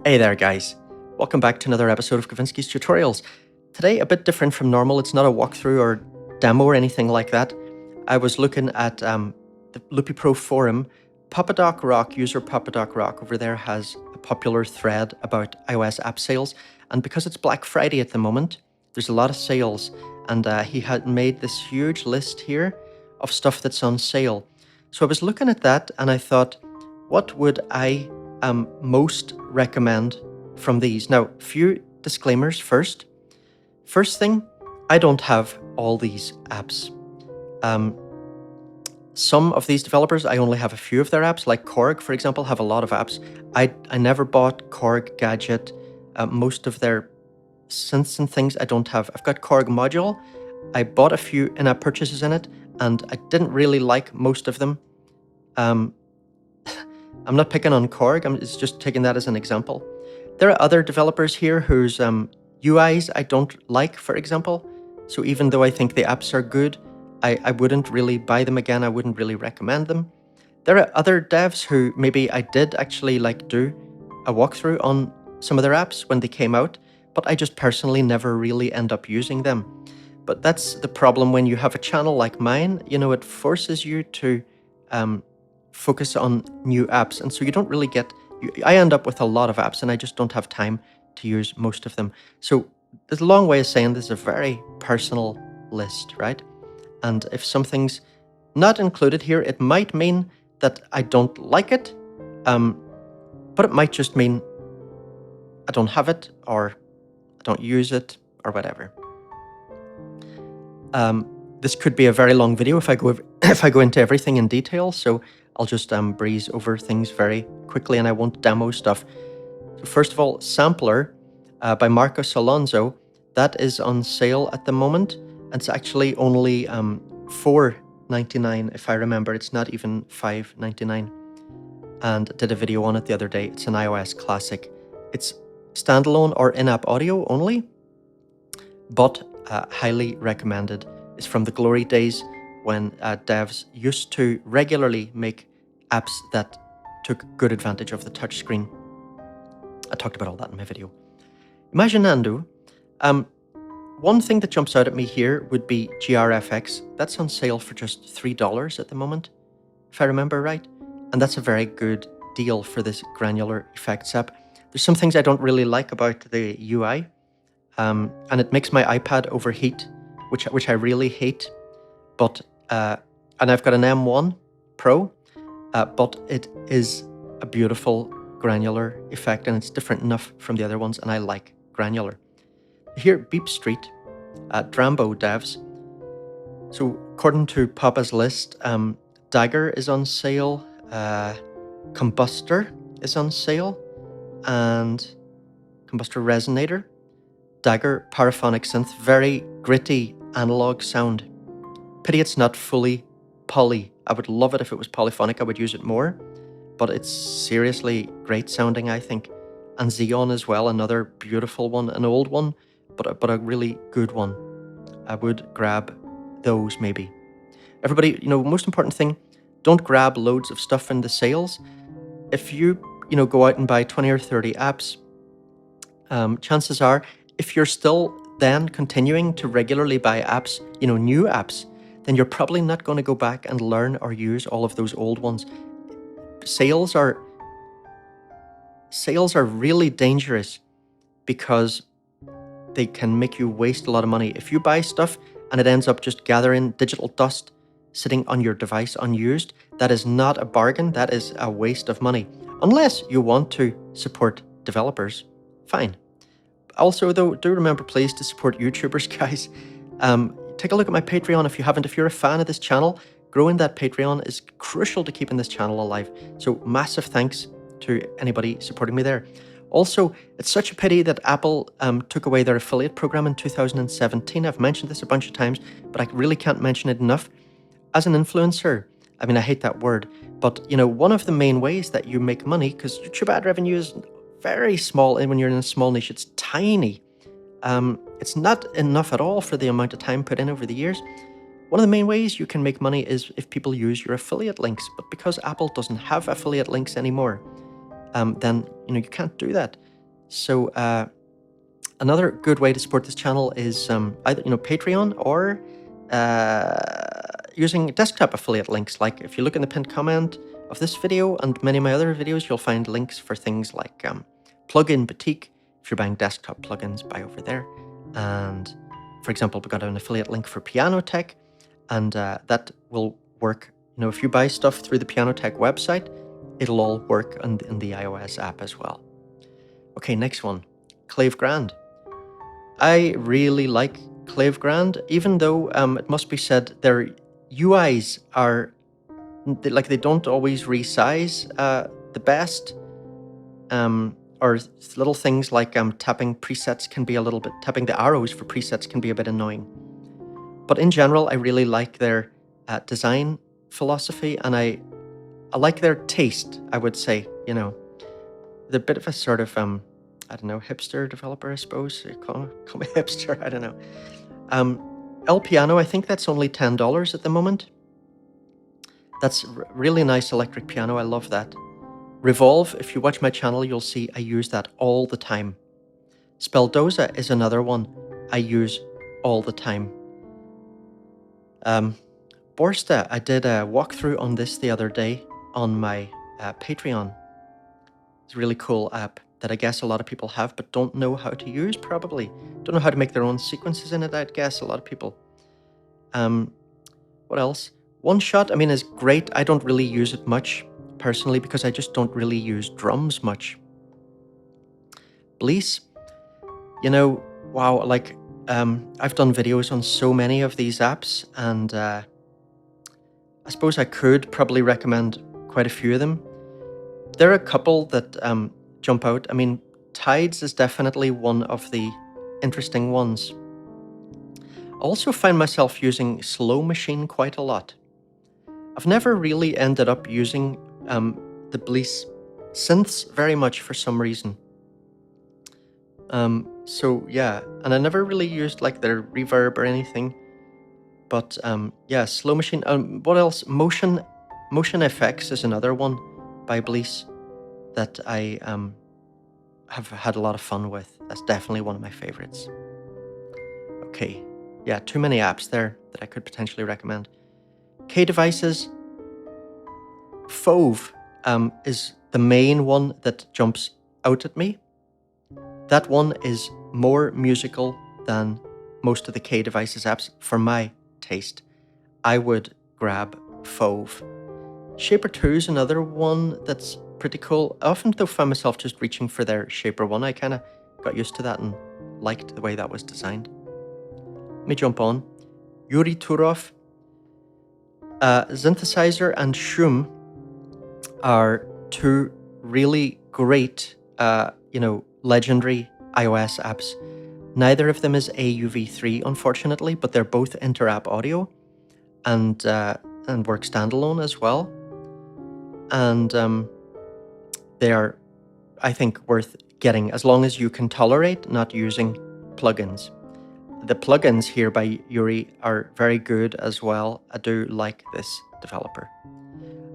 Hey there guys, welcome back to another episode of Kavinsky's Tutorials. Today a bit different from normal, it's not a walkthrough or demo or anything like that. I was looking at the Loopy Pro Forum. Papadoc Rock, user Papadoc Rock over there has a popular thread about iOS app sales, and because it's Black Friday at the moment, there's a lot of sales, and he had made this huge list here of stuff that's on sale. So I was looking at that and I thought, what would I most recommend from these? Now, few disclaimers first. First thing, I don't have all these apps. Some of these developers, I only have a few of their apps, like Korg, for example, have a lot of apps. I never bought Korg Gadget. Most of their synths and things I don't have. I've got Korg Module. I bought a few in-app purchases in it, and I didn't really like most of them. I'm not picking on Korg, it's just taking that as an example. There are other developers here whose UIs I don't like, for example. So even though I think the apps are good, I wouldn't really buy them again. I wouldn't really recommend them. There are other devs who maybe I did actually do a walkthrough on some of their apps when they came out, but I just personally never really end up using them. But that's the problem when you have a channel like mine. You know, it forces you to focus on new apps, and so you don't really get, I end up with a lot of apps and I just don't have time to use most of them. So there's a long way of saying this is a very personal list, right? And if something's not included here, it might mean that I don't like it, but it might just mean I don't have it, or I don't use it, or whatever. This could be a very long video if I go into everything in detail, so I'll just breeze over things very quickly and I won't demo stuff. So first of all, Sampler by Marcos Alonso, that is on sale at the moment. It's actually only $4.99 if I remember. It's not even $5.99. And I did a video on it the other day. It's an iOS classic. It's standalone or in-app audio only, but highly recommended. It's from the glory days when devs used to regularly make apps that took good advantage of the touchscreen. I talked about all that in my video. Imaginando. One thing that jumps out at me here would be GRFX. That's on sale for just $3 at the moment, if I remember right. And that's a very good deal for this granular effects app. There's some things I don't really like about the UI, and it makes my iPad overheat, which I really hate. But and I've got an M1 Pro, but it is a beautiful granular effect, and it's different enough from the other ones, and I like granular. Here, Beep Street, Drambo devs. So according to Papa's list, Dagger is on sale, Combustor is on sale, and Combustor Resonator, Dagger Paraphonic Synth, very gritty analog sound. Pity it's not fully poly. I would love it if it was polyphonic, I would use it more, but it's seriously great sounding, I think. And Xeon as well, another beautiful one, an old one, but a really good one. I would grab those maybe. Everybody, most important thing, don't grab loads of stuff in the sales. If you, go out and buy 20 or 30 apps, chances are, if you're still then continuing to regularly buy apps, new apps, then you're probably not going to go back and learn or use all of those old ones. Sales are really dangerous because they can make you waste a lot of money. If you buy stuff and it ends up just gathering digital dust sitting on your device unused, that is not a bargain, that is a waste of money. Unless you want to support developers, fine. Also though, do remember please to support YouTubers, guys. Take a look at my Patreon if you haven't. If you're a fan of this channel, growing that Patreon is crucial to keeping this channel alive. So massive thanks to anybody supporting me there. Also, it's such a pity that Apple took away their affiliate program in 2017. I've mentioned this a bunch of times, but I really can't mention it enough. As an influencer, I mean, I hate that word, but one of the main ways that you make money, because YouTube ad revenue is very small, and when you're in a small niche, it's tiny. It's not enough at all for the amount of time put in over the years. One of the main ways you can make money is if people use your affiliate links, but because Apple doesn't have affiliate links anymore, then you can't do that. So another good way to support this channel is either Patreon or using desktop affiliate links. Like if you look in the pinned comment of this video and many of my other videos, you'll find links for things like Plugin Boutique. If you're buying desktop plugins, buy over there. And for example, we've got an affiliate link for Piano Tech, and that will work. If you buy stuff through the Piano Tech website, it'll all work in the iOS app as well. Okay, next one, Klevgrand. I really like Klevgrand, even though it must be said their UIs are they don't always resize the best. Or little things like tapping presets can be tapping the arrows for presets can be a bit annoying. But in general, I really like their design philosophy, and I like their taste, I would say. They're a bit of a sort of I don't know, hipster developer, I suppose. Call me hipster, I don't know. El Piano, I think that's only $10 at the moment. That's really nice electric piano. I love that. Revolve, if you watch my channel, you'll see I use that all the time. Spelldoza is another one I use all the time. Borsta, I did a walkthrough on this the other day on my Patreon. It's a really cool app that I guess a lot of people have but don't know how to use, probably. Don't know how to make their own sequences in it, I'd guess, a lot of people. What else? One Shot, is great. I don't really use it much, personally, because I just don't really use drums much. BLEASS, wow, I've done videos on so many of these apps, and I suppose I could probably recommend quite a few of them. There are a couple that jump out. Tides is definitely one of the interesting ones. I also find myself using Slow Machine quite a lot. I've never really ended up using the BLEASS synths very much for some reason. So yeah, and I never really used their reverb or anything. But yeah, Slow Machine. What else? Motion FX is another one by BLEASS that I have had a lot of fun with. That's definitely one of my favorites. Okay, yeah, too many apps there that I could potentially recommend. K-Devices. Fove is the main one that jumps out at me. That one is more musical than most of the K-Devices apps for my taste. I would grab Fove. Shaper 2 is another one that's pretty cool. I often though find myself just reaching for their Shaper 1. I kind of got used to that and liked the way that was designed. Let me jump on. Yuri Turov. Synthesizer and Shroom are two really great, legendary iOS apps. Neither of them is AUV3, unfortunately, but they're both inter-app audio and work standalone as well. And they are, I think, worth getting as long as you can tolerate not using plugins. The plugins here by Yuri are very good as well. I do like this developer.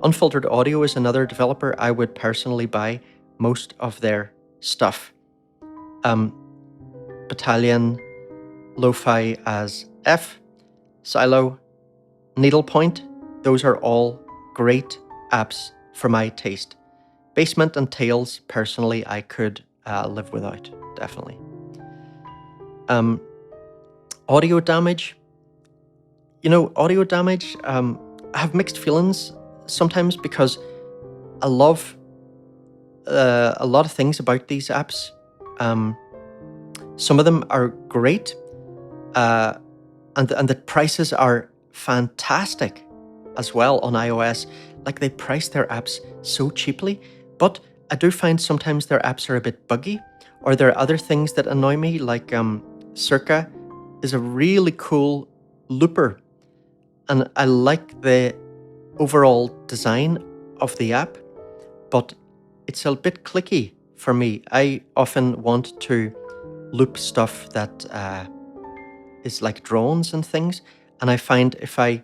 Unfiltered Audio is another developer. I would personally buy most of their stuff. Battalion, Lo-Fi as F, Silo, Needlepoint, those are all great apps for my taste. Basement and Tails, personally, I could live without, definitely. Audio Damage. Audio Damage, I have mixed feelings sometimes because I love a lot of things about these apps. Some of them are great, and the prices are fantastic as well on iOS. They price their apps so cheaply, but I do find sometimes their apps are a bit buggy, or there are other things that annoy me, Circa is a really cool looper, and I like the overall design of the app, but it's a bit clicky for me. I often want to loop stuff that is like drones and things, and I find if I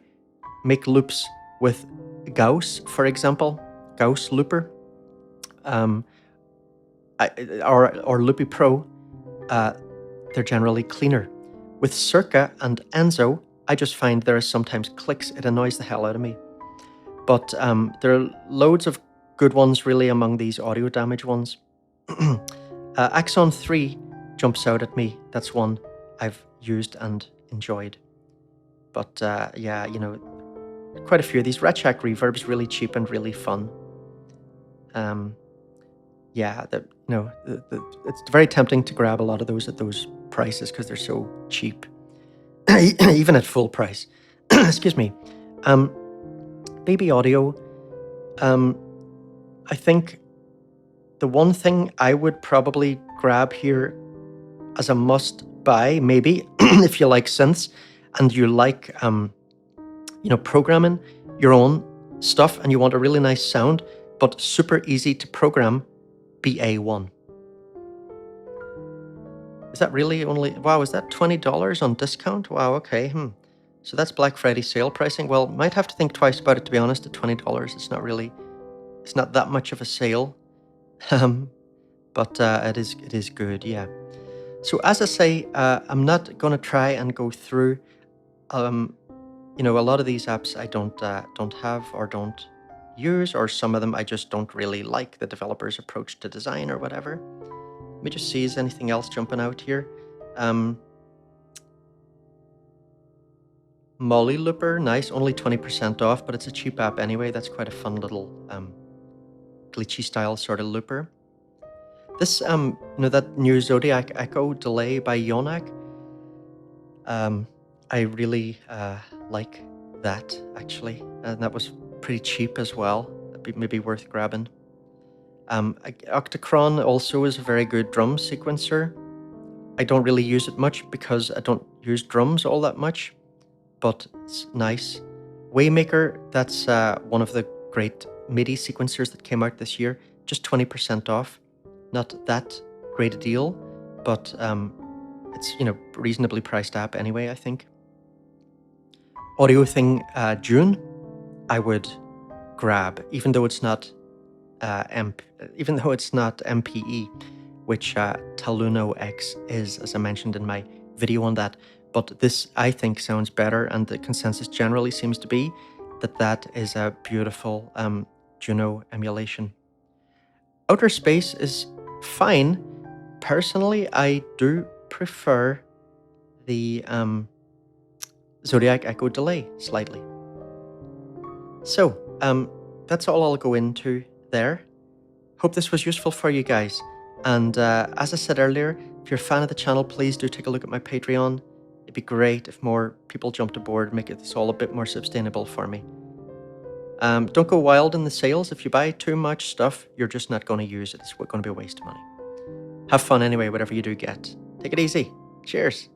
make loops with Gauss, for example, Gauss looper, or Loopy Pro, they're generally cleaner. With Circa and Enzo, I just find there are sometimes clicks. It annoys the hell out of me. But there are loads of good ones really among these audio damage ones. Axon 3 jumps out at me. That's one I've used and enjoyed. But yeah, you know, quite a few of these. Red Shack Reverb's really cheap and really fun. Yeah, it's very tempting to grab a lot of those at those prices because they're so cheap, even at full price. Excuse me. BB Audio. I think the one thing I would probably grab here as a must buy, maybe if you like synths and you like, you know, programming your own stuff and you want a really nice sound, but super easy to program, BA1. Is that really only, wow, is that $20 on discount? Wow, okay. So that's Black Friday sale pricing. Well, might have to think twice about it, to be honest. At $20, it's not that much of a sale. But it is good, yeah. So as I say, I'm not going to try and go through, you know, a lot of these apps I don't have or don't use, or some of them I just don't really like the developer's approach to design or whatever. Let me just see, is anything else jumping out here? Molly Looper, nice, only 20% off, but it's a cheap app anyway. That's quite a fun little glitchy style sort of looper. This, you know, that new Zodiac Echo delay by Yonak, I really like that, actually. And that was pretty cheap as well. That'd be maybe worth grabbing. Octocron also is a very good drum sequencer. I don't really use it much because I don't use drums all that much, but it's nice. Waymaker, that's one of the great MIDI sequencers that came out this year, just 20% off. Not that great a deal, but it's, you know, reasonably priced app anyway, I think. Audio Thing June, I would grab, even though it's not MPE, which Taluno X is, as I mentioned in my video on that. But this, I think, sounds better, and the consensus generally seems to be that that is a beautiful Juno emulation. Outer Space is fine. Personally, I do prefer the Zodiac Echo delay slightly. So, that's all I'll go into there. Hope this was useful for you guys. And as I said earlier, if you're a fan of the channel, please do take a look at my Patreon. It'd be great if more people jumped aboard, make this all a bit more sustainable for me. Don't go wild in the sales. If you buy too much stuff, you're just not going to use it. It's going to be a waste of money. Have fun anyway, whatever you do get. Take it easy. Cheers.